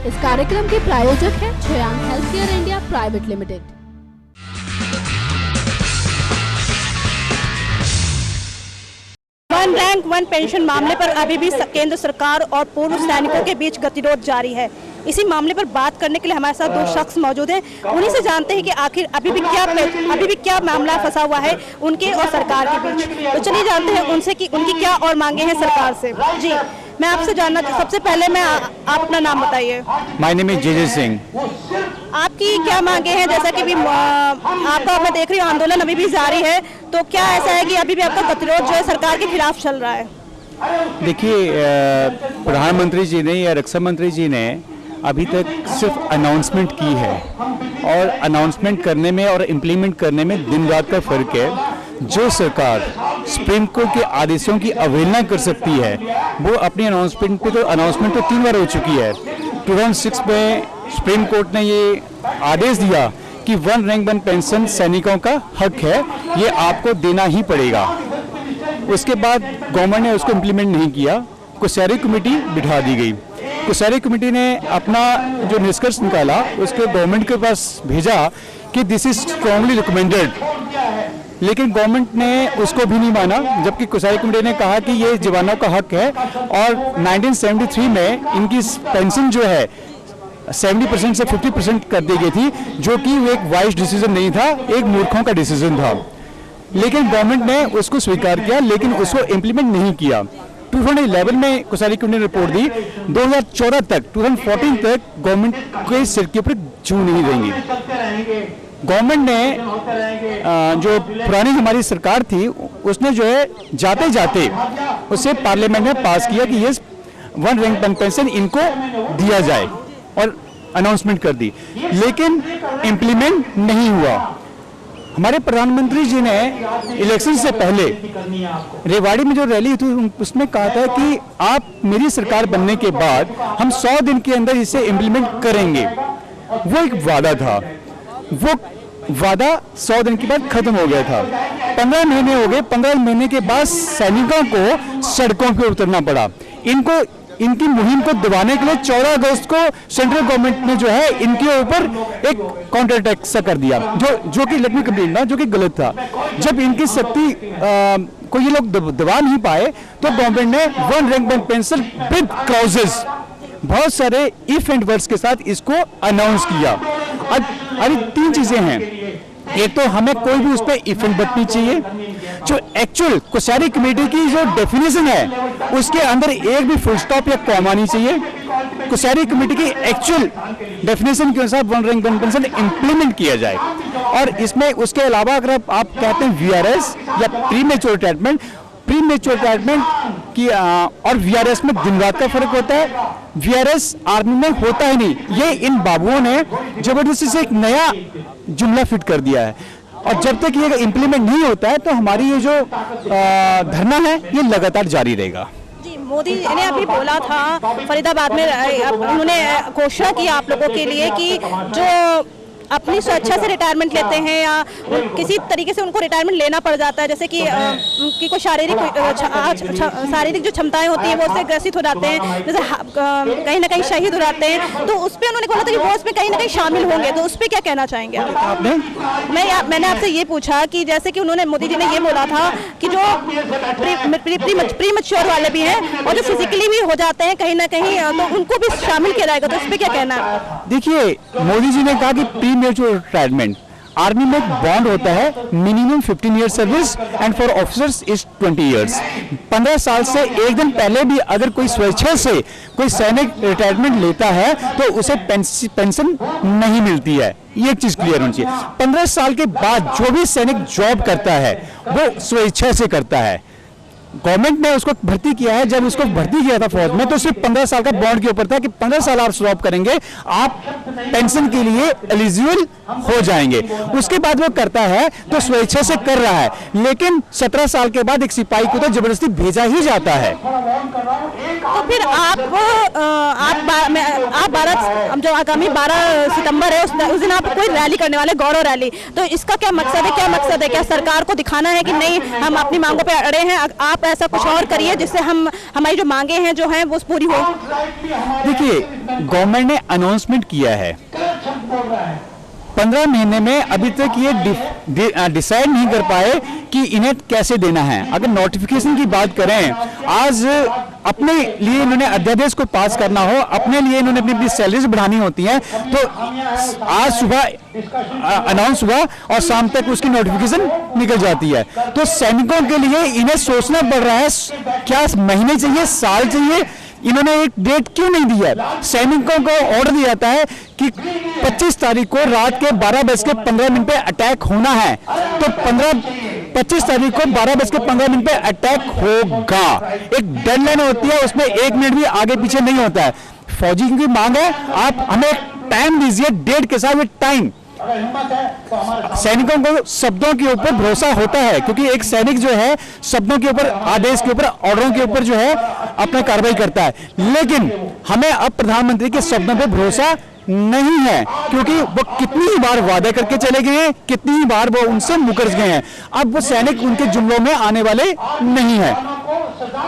इस कार्यक्रम के प्रायोजक हैं छयान healthcare India private limited. One rank one pension मामले पर अभी भी केंद्र सरकार और पूर्व सैनिकों के बीच गतिरोध जारी है। इसी मामले पर बात करने के लिए हमारे साथ दो शख्स मौजूद हैं। उन्हीं से जानते हैं कि आखिर अभी भी क्या मामला फंसा हुआ है उनके और सरकार के बीच। तो चलिए जानते हैं उनसे कि उनकी क्या और मांगे हैं सरकार से। जी, मैं आपसे जानना सबसे पहले आप अपना नाम बताइए। माय नेम इज जे सिंह। आपकी क्या मांगे हैं? जैसा कि आपका मैं देख रही हूँ आंदोलन अभी भी जारी है, तो क्या ऐसा है कि अभी भी आपका गतिरोध जो है सरकार के खिलाफ चल रहा है? देखिए, प्रधानमंत्री जी ने या रक्षा मंत्री जी ने अभी तक सिर्फ अनाउंसमेंट की है और अनाउंसमेंट करने में और इम्प्लीमेंट करने में दिन रात का फर्क है। जो सरकार सुप्रीम कोर्ट के आदेशों की अवहेलना कर सकती है वो अपनी अनाउंसमेंट तो 3 बार हो चुकी है। 2006 में सुप्रीम कोर्ट ने ये आदेश दिया कि वन रैंक वन पेंशन सैनिकों का हक है, ये आपको देना ही पड़ेगा। उसके बाद गवर्नमेंट ने उसको इम्प्लीमेंट नहीं किया, कोश्यारी कमेटी बिठा दी गई। कोश्यारी कमेटी ने अपना जो निष्कर्ष निकाला उसके गवर्नमेंट के पास भेजा कि दिस इज स्ट्रांगली रिकमेंडेड, लेकिन गवर्नमेंट ने उसको भी नहीं माना, जबकि कोश्यारी कमेटी ने कहा कि ये जवानों का हक है। और 1973 में इनकी पेंशन जो है 70% से 50% कर दी गई थी, जो कि एक वाइज डिसीजन नहीं था, एक मूर्खों का डिसीजन था। लेकिन गवर्नमेंट ने उसको स्वीकार किया, लेकिन उसको इम्प्लीमेंट नहीं किया। 2011 में कोश्यारी कमेटी ने रिपोर्ट दी, 2014 तक 2014 तक गवर्नमेंट के सिर के ऊपर जू नहीं देंगी। गवर्नमेंट ने जो पुरानी हमारी सरकार थी उसने जो है जाते जाते उसे पार्लियामेंट में पास किया कि ये वन रैंक वन पेंशन इनको दिया जाए और अनाउंसमेंट कर दी, लेकिन इम्प्लीमेंट नहीं हुआ। हमारे प्रधानमंत्री जी ने इलेक्शन से पहले रेवाड़ी में जो रैली थी उसमें कहा था कि आप मेरी सरकार बनने के बाद हम 100 दिन के अंदर इसे इम्प्लीमेंट करेंगे। वो एक वादा था, वो वादा 100 दिन के बाद खत्म हो गया था। 15 महीने हो गए, 15 महीने के बाद सैनिकों को सड़कों पर उतरना पड़ा। इनकी मुहिम को दबाने के लिए 14 अगस्त को सेंट्रल गवर्नमेंट ने जो है इनके ऊपर एक काउंटर अटैक सा कर दिया, जो कि लेट मी कंप्लीट ना, जो कि गलत था। जब इनकी शक्ति को ये लोग दबा नहीं पाए तो गवर्नमेंट ने one rank one pension with clauses, बहुत सारे इफ एंड वर्ड्स के साथ इसको अनाउंस किया। अभी 3 चीजें हैं। एक तो हमें कोई भी उस पर इफेक्ट बरतनी चाहिए, जो एक्चुअल कोश्यारी कमेटी की जो डेफिनेशन है उसके अंदर एक भी फुल स्टॉप या कॉमा नहीं चाहिए। कोश्यारी कमेटी की एक्चुअल डेफिनेशन के अनुसार one rank one pension implement किया जाए। और इसमें उसके अलावा अगर आप कहते हैं वीआरएस या प्री मैच्योर रिटायरमेंट की और वीआरएस में दिन रात का फर्क होता है। वीआरएस आर्मी में होता ही नहीं, ये इन बाबुओं ने जबरदस्ती से एक नया जुमला फिट कर दिया है। और जब तक ये इम्प्लीमेंट नहीं होता है तो हमारी ये जो धरना है ये लगातार जारी रहेगा। जी, मोदी ने अभी बोला था फरीदाबाद में, उन्होंने घोषणा की आप लोगों के लिए कि जो अपनी स्वेच्छा से रिटायरमेंट लेते हैं या किसी तरीके से उनको रिटायरमेंट लेना पड़ जाता है, जैसे कि उनकी कोई शारीरिक जो क्षमताएं होती हैं वो उससे ग्रसित हो जाते हैं, जैसे कहीं ना कहीं शहीद हो जाते हैं, तो उस पर उन्होंने बोला था कि वो उसमें कहीं ना कहीं शामिल होंगे। तो उस पर क्या कहना चाहेंगे आपने? मैंने आपसे ये पूछा कि जैसे कि उन्होंने मोदी जी ने ये बोला था कि जो प्री मैच्योर वाले भी हैं और जो फिजिकली भी हो जाते हैं कहीं ना कहीं, तो उनको भी शामिल किया जाएगा। तो इस पर क्या कहना है? देखिए, मोदी जी ने कहा कि प्री मैच्योर रिटायरमेंट, आर्मी में एक बॉन्ड होता है, minimum 15 year service and for officers is 20 years. 15 साल से एक दिन पहले भी अगर कोई स्वेच्छा से कोई सैनिक रिटायरमेंट लेता है तो उसे पेंशन नहीं मिलती है। ये एक चीज क्लियर होनी चाहिए। 15 साल के बाद जो भी सैनिक जॉब करता है वो स्वेच्छा से करता है। गवर्नमेंट ने उसको भर्ती किया है, जब उसको भर्ती किया था फौज में तो सिर्फ 15 साल का बॉन्ड के ऊपर था कि 15 साल आप जॉब करेंगे आप पेंशन के लिए एलिजिबल हो जाएंगे। उसके बाद वो करता है तो स्वेच्छा से कर रहा है, लेकिन 17 साल के बाद एक सिपाही को तो जबरदस्ती भेजा ही जाता है। तो फिर आप जो आगामी 12 सितंबर है उस दिन आप कोई रैली करने वाले, गौरव रैली, तो इसका क्या मकसद है? क्या सरकार को दिखाना है कि नहीं हम अपनी मांगों पे अड़े हैं, आप ऐसा कुछ और करिए जिससे हम हमारी जो मांगे हैं जो हैं वो पूरी हो। देखिए, गवर्नमेंट ने अनाउंसमेंट किया है, 15 महीने में अभी तक ये डिसाइड नहीं कर पाए कि इन्हें कैसे देना है। अगर नोटिफिकेशन की बात करें, आज अपने लिए इन्होंने अध्यादेश को पास करना हो, अपने लिए इन्होंने अपनी अपनी सैलरीज बढ़ानी होती हैं, तो आज सुबह अनाउंस हुआ और शाम तक उसकी नोटिफिकेशन निकल जाती है। तो सैनिकों के लिए इन्हें सोचना पड़ रहा है, क्या महीने चाहिए, साल चाहिए, इन्होंने एक डेट क्यों नहीं दिया है। सैनिकों को ऑर्डर दिया जाता है कि 25 तारीख को रात के 12:15 पे अटैक होना है, तो 25 तारीख को 12:15 पे अटैक होगा। एक डेडलाइन होती है, उसमें 1 मिनट भी आगे पीछे नहीं होता है। फौजी की मांग है, आप हमें टाइम दीजिए, डेट के साथ विद टाइम। सैनिकों को शब्दों के ऊपर भरोसा होता है, क्योंकि एक सैनिक जो है शब्दों के ऊपर, आदेश के ऊपर, ऑर्डरों के ऊपर जो है अपना कार्रवाई करता है। लेकिन हमें अब प्रधानमंत्री के शब्दों पे भरोसा नहीं है, क्योंकि वो कितनी ही बार वादा करके चले गए हैं, कितनी ही बार वो उनसे मुकर गए हैं। अब वो सैनिक उनके जुमलों में आने वाले नहीं है।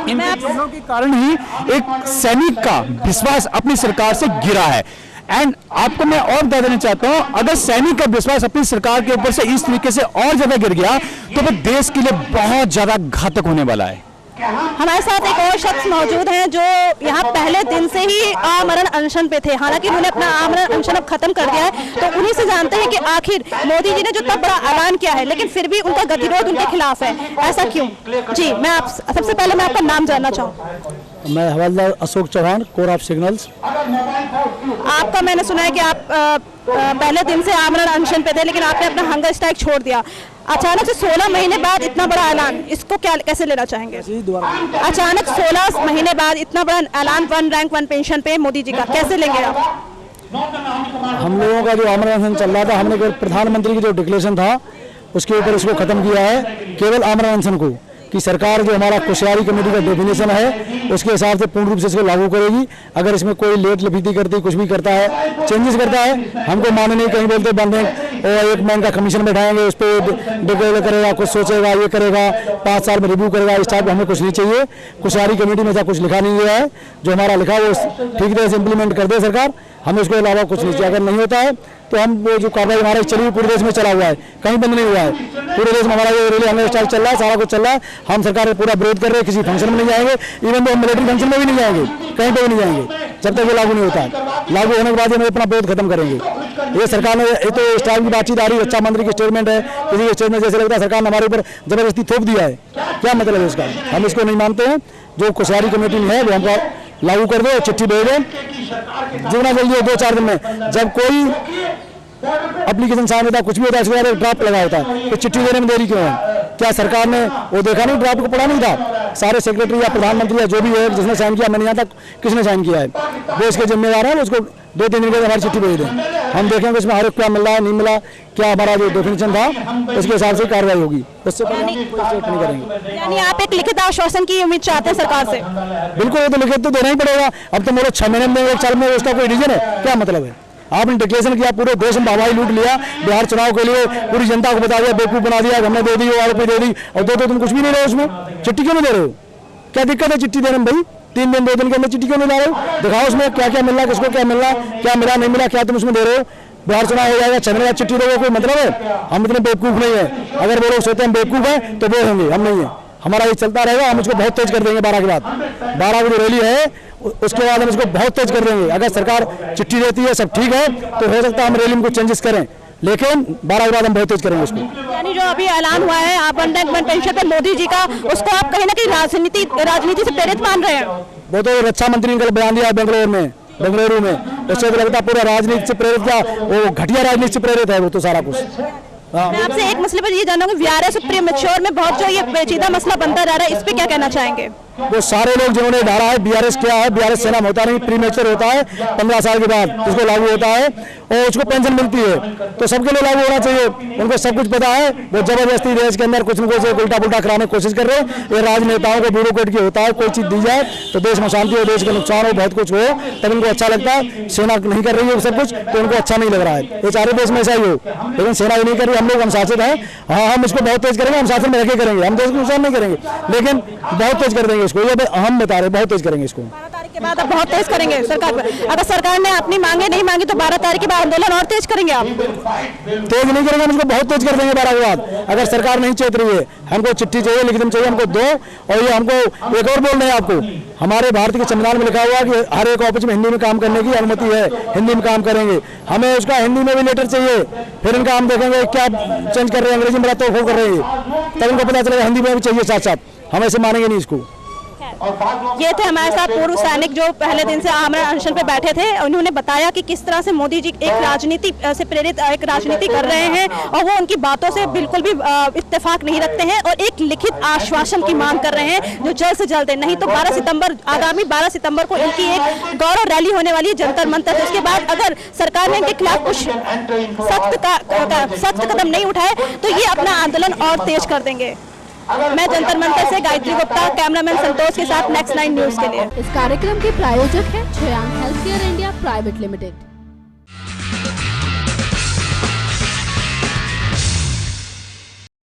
इन जुमलों के कारण ही एक सैनिक का विश्वास अपनी सरकार से गिरा है। एंड आपको मैं और बता देना चाहता हूं, अगर सैनिक का विश्वास अपनी सरकार के ऊपर से इस तरीके से और ज्यादा गिर गया तो वो देश के लिए बहुत ज्यादा घातक होने वाला है। हमारे साथ एक और शख्स मौजूद हैं जो यहाँ पहले दिन से ही आमरण अनशन पे थे, हालांकि उन्होंने अपना आमरण अनशन अब खत्म कर दिया है। तो उन्हीं से जानते हैं कि आखिर मोदी जी ने जो इतना बड़ा ऐलान किया है, लेकिन फिर भी उनका गतिरोध उनके खिलाफ है, ऐसा क्यों? जी, मैं आप सबसे पहले मैं आपका नाम जानना चाहूँ। मैं हवलदार Ashok Chauhan, corps of signals. आपका मैंने सुना है कि आप पहले दिन से आमरण अनशन पे थे, लेकिन आपने अपना हंगर स्ट्राइक छोड़ दिया। अचानक से 16 महीने बाद इतना बड़ा ऐलान, इसको क्या कैसे लेना चाहेंगे? अचानक 16 महीने बाद इतना बड़ा ऐलान 1 रैंक 1 पेंशन पे मोदी जी का, कैसे लेंगे आप? हम लोगों का जो आमरण अनशन चल रहा था, हमने केवल प्रधानमंत्री की जो डिक्लेरेशन था उसके ऊपर इसको खत्म किया है, केवल आमरण अनशन को, कि सरकार जो हमारा कोश्यारी कमेटी का डेफिनेशन है उसके हिसाब से पूर्ण रूप से इसको लागू करेगी। अगर इसमें कोई लेट लफीती करती, कुछ भी करता है, चेंजेस करता है, हमको माने नहीं, कहीं बोलते बंद है और 1 मैन का कमीशन बैठाएंगे, उस पर डिक्लेयर करेगा, कुछ सोचेगा, ये करेगा, 5 साल में रिव्यू करेगा, इस टाइप हमें कुछ नहीं चाहिए। कोश्यारी कमेटी में ऐसा कुछ लिखा नहीं गया है, जो हमारा लिखा वो ठीक तरह से इम्प्लीमेंट कर दे सरकार, हमें उसके अलावा कुछ नहीं चाहिए। अगर नहीं होता है तो हम वो जो कार्रवाई हमारे चली पूरे देश में चला हुआ है, कहीं बंद नहीं हुआ है, पूरे देश में हमारा ये रैली हंगर स्ट्राइक चल रहा है, सारा कुछ चल रहा है। हम सरकार का पूरा विरोध कर रहे हैं, किसी फंक्शन में नहीं जाएंगे, इवन तो हम मिलिट्री फंक्शन में भी नहीं जाएंगे, कहीं पे भी नहीं जाएंगे जब तक वो लागू नहीं होता है। लागू होने के बाद हम अपना विरोध खत्म करेंगे। ये सरकार ने ये तो इस टाइम की बातचीत आ रही है, रक्षा मंत्री की स्टेटमेंट है, किसी के स्टेटमेंट जैसे लगता है सरकार ने हमारे ऊपर जबरदस्ती थोप दिया है। क्या मतलब है इसका? हम इसको नहीं मानते हैं। जो कोश्यारी कमेटी में है वो हमको लागू कर दो, चिट्ठी भेज दें जितना जल्दी हो, 2-4 दिन में। जब कोई एप्लीकेशन साइन होता है, कुछ भी होता है, इसके बाद ड्राफ्ट लगा होता है, तो चिट्ठी देने में देरी क्यों है? क्या सरकार ने वो देखा नहीं, ड्राफ्ट को पढ़ा नहीं था? सारे सेक्रेटरी या प्रधानमंत्री या जो भी है जिसने साइन किया, मैंने यहाँ तक किसने साइन किया है, वो इसके जिम्मेदार है। उसको 2-3 दिन के हमारी चिट्ठी भेज दें, हम देखेंगे उसमें हर क्या मिल रहा है, नहीं मिला, क्या हमारा जो डेफिनेशन था उसके हिसाब से कार्रवाई होगी। उससे पहले हम कोई स्टेप नहीं करेंगे। यानी आप एक लिखित आश्वासन की उम्मीद चाहते हैं सरकार से? बिल्कुल, वो तो लिखित तो देना ही पड़ेगा। अब तो मेरे 6 महीने में, 1 साल में उसका कोई रीजन है? क्या मतलब है? आपने डिक्लेरेशन किया, पूरे देश में हवाई लूट लिया, बिहार चुनाव के लिए पूरी जनता को बता दिया, बेवकूफ बना दिया, हमने दे दी, वो आरोपी दे दी, और दो तुम कुछ भी नहीं रहे उसमें। चिट्ठी क्यों नहीं दे रहे हो? क्या दिक्कत है चिट्ठी देने में भाई? 3 दिन 2 दिन के अंदर चिट्ठी क्यों नहीं ला रहे हो? दिखाओ उसमें क्या क्या मिल रहा है, किसको क्या मिल रहा है, क्या मिला नहीं मिला, क्या तुम उसमें दे रहे हो? बिहार चुनाव हो जाएगा, 6 महीने बाद चिट्ठी दोगे, कोई मतलब है? हम इतने बेवकूफ नहीं है। अगर वो लोग सोचते हैं बेवकूफ है तो वो होंगे, हम नहीं है। हमारा ये चलता रहेगा, हम इसको बहुत तेज कर देंगे 12 के बाद। 12 की जो रैली है उसके बाद हम इसको बहुत तेज कर देंगे। अगर सरकार चिट्ठी देती है, सब ठीक है, तो हो सकता है हम रैली में कुछ चेंजेस करें, लेकिन 12 के बाद हम बहुत तेज करेंगे उसको। यानी जो अभी ऐलान हुआ है आप 1 रैंक 1 पेंशन पे मोदी जी का, उसको आप कहीं ना कहीं राजनीति से प्रेरित मान रहे हैं? वो तो रक्षा मंत्री ने कल बयान दिया बेंगलुरु में, उससे तो लगता है पूरा राजनीति से प्रेरित, क्या वो घटिया राजनीति से प्रेरित है वो तो सारा कुछ। मैं आपसे एक मसले पर ये जानना हूँ, वीआरएस प्रीमैच्योर में बहुत जो ये पेचीदा मसला बनता जा रहा है, इस पे क्या कहना चाहेंगे? वो सारे लोग जिन्होंने डाला है बीआरएस क्या है, बीआरएस सेना में होता नहीं, प्रीमेच्योर होता है 15 साल के बाद उसको लागू होता है और उसको पेंशन मिलती है, तो सबके लिए लागू होना चाहिए। उनको सब कुछ पता है, वो जबरदस्ती देश के अंदर कुछ न कुछ उल्टा पुल्टा कराने की कोशिश कर रहे हैं। ये राजनेताओं को ब्यूरोक्रेट की होता है, कोई चीज दी जाए तो देश में शांति हो, देश का नुकसान हो, बहुत कुछ हो तब इनको अच्छा लगता है। सेना नहीं कर रही है सब कुछ तो उनको अच्छा नहीं लग रहा है। ये चारों देश में ऐसा ही हो, लेकिन सेना ही नहीं कर रही। हम लोग अनुशासित हैं, हाँ हम इसको बहुत तेज करेंगे, हम शासन में रह के करेंगे, हम देश को नुकसान नहीं करेंगे, लेकिन बहुत तेज कर देंगे इसको। ये हम बता रहे बहुत तेज करेंगे इसको। 12 तारीख के बाद आप बहुत तेज करेंगे सरकार पर। अगर सरकार ने अपनी मांगे नहीं मांगी तो 12 तारीख के बाद आंदोलन और तेज करेंगे आप? तेज नहीं करेंगे, हम इसको बहुत तेज कर देंगे 12 के बाद। अगर सरकार नहीं चेत रही है, हमको चिट्ठी चाहिए, लिखित चाहिए, हमको दो। और ये हमको एक और बोल रहे हैं आपको, हमारे भारत के संविधान में लिखा हुआ है कि हर एक ऑफिस में हिंदी में काम करने की अनुमति है, हिंदी में काम करेंगे। हमें उसका हिंदी में भी लेटर चाहिए, फिर इनका हम देखेंगे क्या चेंज कर रहे हैं, अंग्रेजी में तो कर रहे हैं, तब इनको पता चलेगा हिंदी में भी चाहिए साथ साथ। हम ऐसे मानेंगे नहीं इसको। ये थे हमारे साथ पूर्व सैनिक जो पहले दिन से हमारे अनशन पे बैठे थे। उन्होंने बताया कि किस तरह से मोदी जी एक राजनीति से प्रेरित एक राजनीति कर रहे हैं और वो उनकी बातों से बिल्कुल भी इत्तेफाक नहीं रखते हैं और एक लिखित आश्वासन की मांग कर रहे हैं जो जल्द से जल्द है। नहीं तो 12 सितंबर आगामी 12 सितंबर को इनकी एक गौरव रैली होने वाली है जंतर मंतर। उसके बाद अगर सरकार ने इनके खिलाफ कुछ सख्त कदम नहीं उठाए तो ये अपना आंदोलन और तेज कर देंगे। मैं जंतर मंतर से गायत्री गुप्ता, कैमरामैन संतोष के साथ नेक्स्ट 9 न्यूज के लिए। इस कार्यक्रम के प्रायोजक है छयांग health care India private limited.